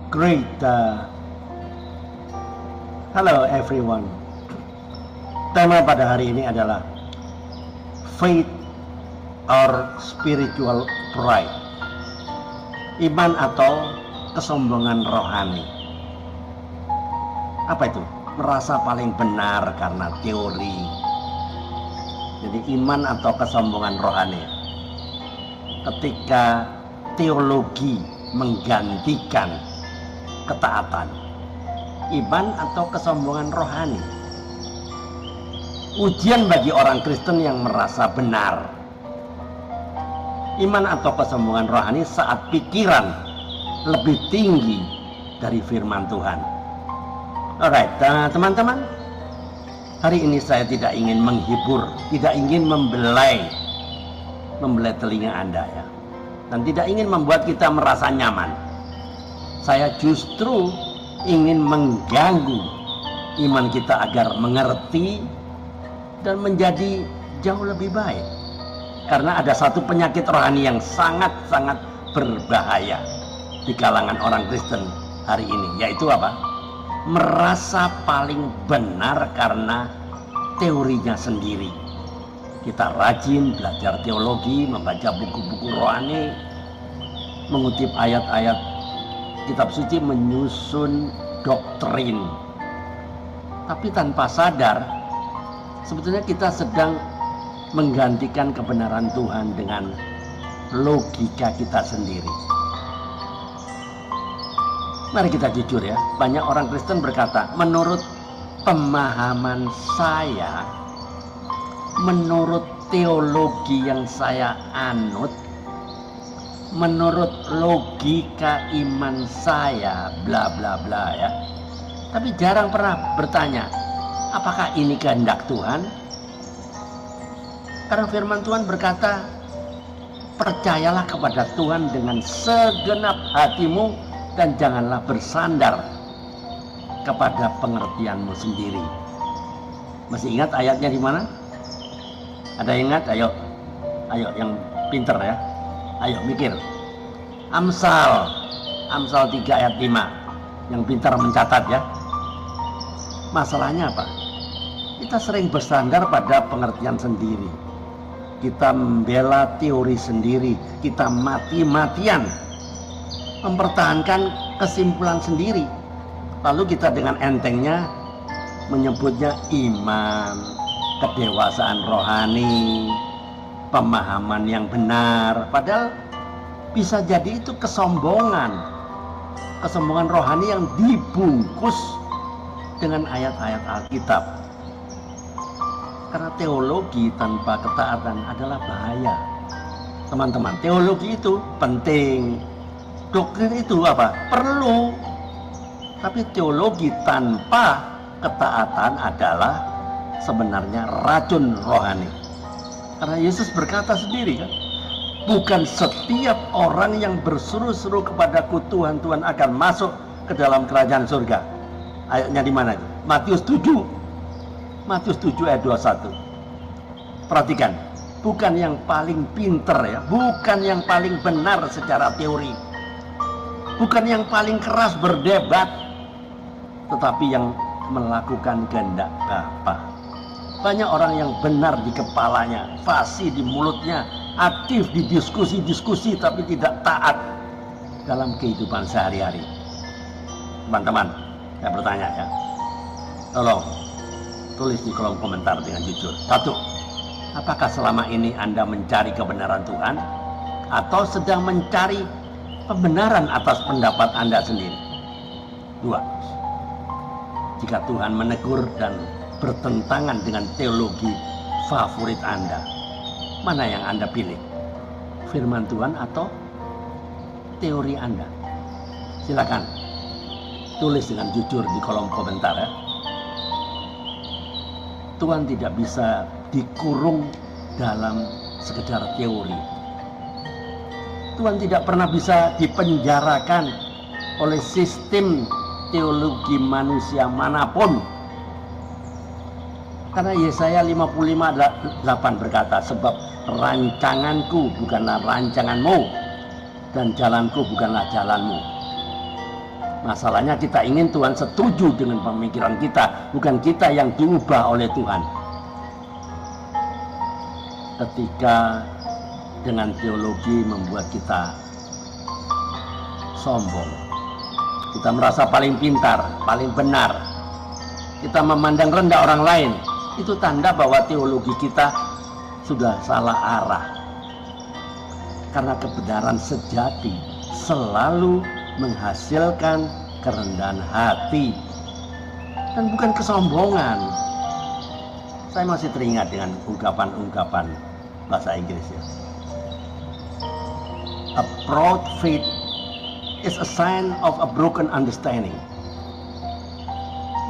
Great. Hello everyone. Tema pada hari ini adalah faith or spiritual pride. Iman atau kesombongan rohani. Apa itu? Merasa paling benar karena teori. Jadi iman atau kesombongan rohani. Ketika teologi menggantikan ketaatan, iman atau kesombongan rohani. Ujian bagi orang Kristen yang merasa benar. Iman atau kesombongan rohani saat pikiran lebih tinggi dari firman Tuhan. Alright, teman-teman, hari ini saya tidak ingin menghibur, tidak ingin membelai telinga Anda ya, dan tidak ingin membuat kita merasa nyaman. Saya justru ingin mengganggu iman kita agar mengerti dan menjadi jauh lebih baik. Karena ada satu penyakit rohani yang sangat-sangat berbahaya di kalangan orang Kristen hari ini, yaitu apa? Merasa paling benar karena teorinya sendiri. Kita rajin belajar teologi, membaca buku-buku rohani, mengutip ayat-ayat kitab suci, menyusun doktrin. Tapi tanpa sadar, sebetulnya kita sedang menggantikan kebenaran Tuhan dengan logika kita sendiri. Mari kita jujur ya, banyak orang Kristen berkata, menurut pemahaman saya, menurut teologi yang saya anut, menurut logika iman saya, bla bla bla ya. Tapi jarang pernah bertanya, apakah ini kehendak Tuhan? Karena firman Tuhan berkata, percayalah kepada Tuhan dengan segenap hatimu dan janganlah bersandar kepada pengertianmu sendiri. Masih ingat ayatnya di mana? Ada ingat? Ayo yang pinter ya. Ayo mikir. Amsal 3 ayat 5. Yang pintar mencatat ya. Masalahnya apa? Kita sering bersandar pada pengertian sendiri. Kita membela teori sendiri. Kita mati-matian mempertahankan kesimpulan sendiri. Lalu kita dengan entengnya menyebutnya iman, kedewasaan rohani, pemahaman yang benar. Padahal bisa jadi itu kesombongan rohani yang dibungkus dengan ayat-ayat Alkitab. Karena teologi tanpa ketaatan adalah bahaya. Teman-teman, teologi itu penting, doktrin itu apa? Perlu. Tapi teologi tanpa ketaatan adalah sebenarnya racun rohani. Karena Yesus berkata sendiri kan, bukan setiap orang yang berseru-seru kepadaku Tuhan, Tuhan akan masuk ke dalam kerajaan surga. Ayatnya di mana? Matius 7 ayat 21. Perhatikan, bukan yang paling pinter ya, bukan yang paling benar secara teori, bukan yang paling keras berdebat, tetapi yang melakukan kehendak Bapa. Banyak orang yang benar di kepalanya, fasih di mulutnya, aktif di diskusi-diskusi, tapi tidak taat dalam kehidupan sehari-hari. Teman-teman, saya bertanya ya, tolong tulis di kolom komentar dengan jujur. 1. Apakah selama ini Anda mencari kebenaran Tuhan atau sedang mencari pembenaran atas pendapat Anda sendiri? 2. Jika Tuhan menegur dan bertentangan dengan teologi favorit Anda, mana yang Anda pilih? Firman Tuhan atau teori Anda? Silakan tulis dengan jujur di kolom komentar ya. Tuhan tidak bisa dikurung dalam sekedar teori. Tuhan tidak pernah bisa dipenjarakan oleh sistem teologi manusia manapun. Karena Yesaya 55:8 berkata, sebab rancanganku bukanlah rancanganmu dan jalanku bukanlah jalanmu. Masalahnya kita ingin Tuhan setuju dengan pemikiran kita, bukan kita yang diubah oleh Tuhan. Ketika dengan teologi membuat kita sombong, kita merasa paling pintar, paling benar, kita memandang rendah orang lain, itu tanda bahwa teologi kita sudah salah arah. Karena kebenaran sejati selalu menghasilkan kerendahan hati dan bukan kesombongan. Saya masih teringat dengan ungkapan-ungkapan bahasa Inggris ya. A proud faith is a sign of a broken understanding.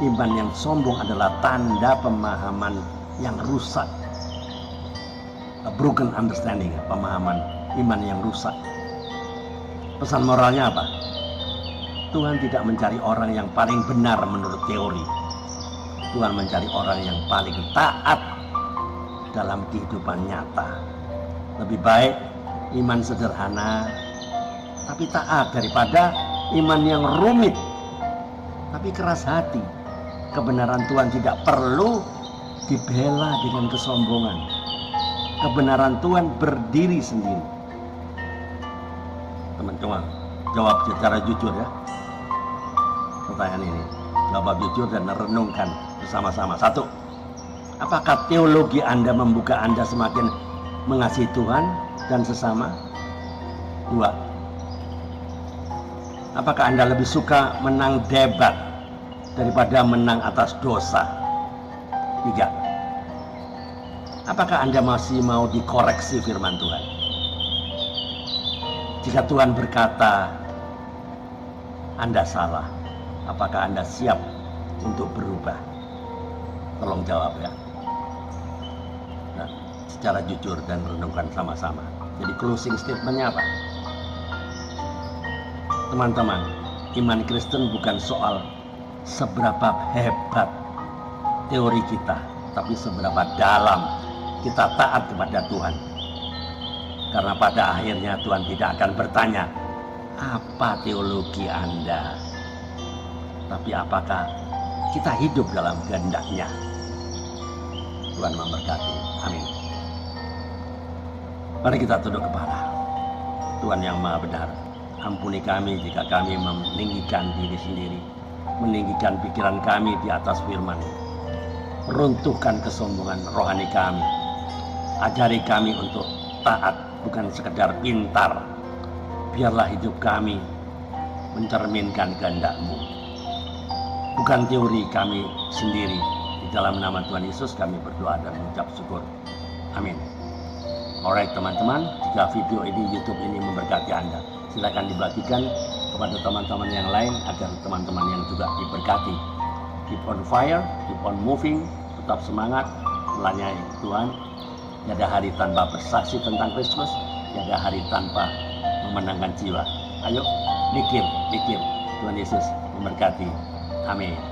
Iman yang sombong adalah tanda pemahaman yang rusak. A broken understanding, pemahaman iman yang rusak. Pesan moralnya apa? Tuhan tidak mencari orang yang paling benar menurut teori. Tuhan mencari orang yang paling taat dalam kehidupan nyata. Lebih baik iman sederhana tapi taat daripada iman yang rumit tapi keras hati. Kebenaran Tuhan tidak perlu dibela dengan kesombongan. Kebenaran Tuhan berdiri sendiri. Teman-teman, jawab secara jujur ya pertanyaan ini. Jawab jujur dan renungkan bersama-sama. 1. Apakah teologi Anda membuka Anda semakin mengasihi Tuhan dan sesama? 2. Apakah Anda lebih suka menang debat daripada menang atas dosa? 3. Apakah Anda masih mau dikoreksi firman Tuhan? Jika Tuhan berkata Anda salah, apakah Anda siap untuk berubah? Tolong jawab ya. Nah, secara jujur dan renungkan sama-sama. Jadi closing statementnya apa? Teman-teman, iman Kristen bukan soal seberapa hebat teori kita, tapi seberapa dalam kita taat kepada Tuhan. Karena pada akhirnya Tuhan tidak akan bertanya, apa teologi Anda? Tapi apakah kita hidup dalam kehendak-Nya? Tuhan memberkati. Amin. Mari kita tunduk kepala. Tuhan yang Maha Benar, ampuni kami jika kami meninggikan diri sendiri, meninggikan pikiran kami di atas firman. Runtuhkan kesombongan rohani kami. Ajari kami untuk taat, bukan sekedar pintar. Biarlah hidup kami mencerminkan kehendak-Mu, bukan teori kami sendiri. Di dalam nama Tuhan Yesus kami berdoa dan mengucap syukur. Amin. Alright teman-teman, jika video ini, YouTube ini memberkati Anda, silakan dibagikan kepada teman-teman yang lain agar teman-teman yang juga diberkati. Keep on fire, keep on moving, tetap semangat melayani Tuhan. Tiada hari tanpa bersaksi tentang Kristus, tiada hari tanpa memenangkan jiwa. Ayo, mikir, Tuhan Yesus memberkati. Amin.